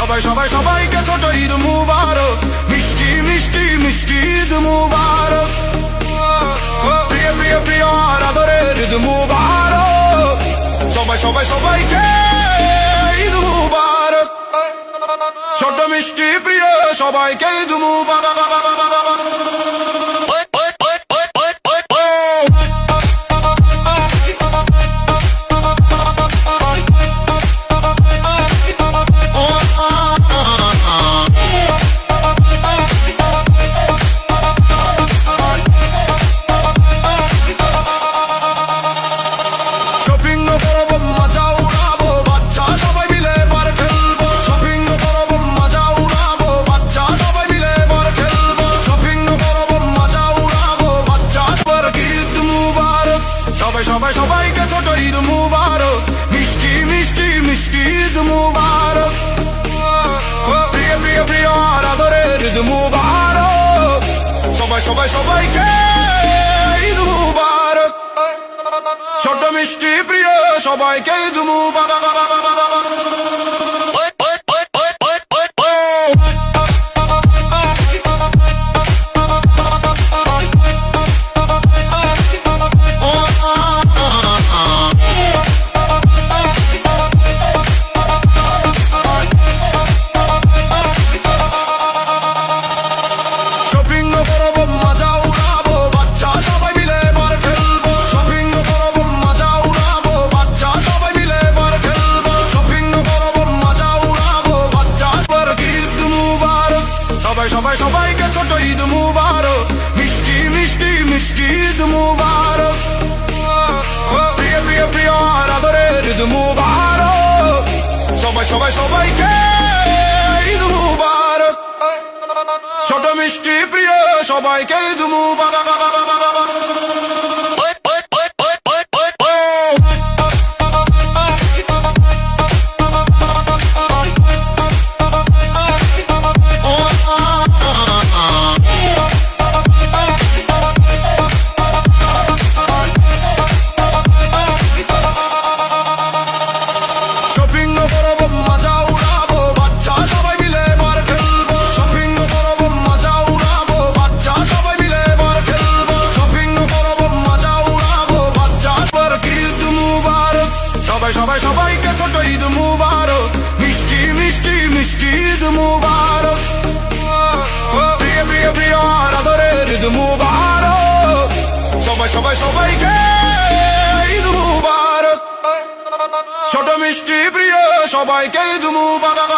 সবাই সবাই সবাইকে ছোট ঈদ মুবারক, মিষ্টি মিষ্টি মিষ্টি ঈদ মুবারক, প্রিয় প্রিয় প্রিয় আর আদরের ঈদ মুবারক, সবাই সবাই সবাইকে ঈদ মুবারক, ছোট মিষ্টি প্রিয় সবাইকে ঈদ মুবারক। সবাই সবাইকে ছোট ঈদ মুবারক, মিষ্টি মিষ্টি মিষ্টি ঈদ মুবারক, প্রিয় প্রিয় প্রিয় আর আদরের ঈদ মুবারক, সবাই সবাই সবাইকে ঈদ মুবারক, ছোট মিষ্টি প্রিয় সবাইকে ঈদ মুবারক। সবাই সবাই সবাইকে ছোট ঈদ মুবারক, মিষ্টি মিষ্টি মিষ্টি ঈদ মুবারক, প্রিয় প্রিয় প্রিয় আর আদরের ঈদ মুবারক, সবাই সবাই সবাইকে ঈদ মুবারক, ছোট মিষ্টি প্রিয় সবাইকে ঈদ মুবারক। সবাই সবাই সবাইকে ছোট ঈদ মুবারক, মিষ্টি মিষ্টি মিষ্টি ঈদ মুবারক, প্রিয় প্রিয় প্রিয় আর আদরের ঈদ মুবারক, সবাই সবাই সবাইকে ঈদ মুবারক, ছোট মিষ্টি প্রিয় সবাইকে ঈদ মুবারক।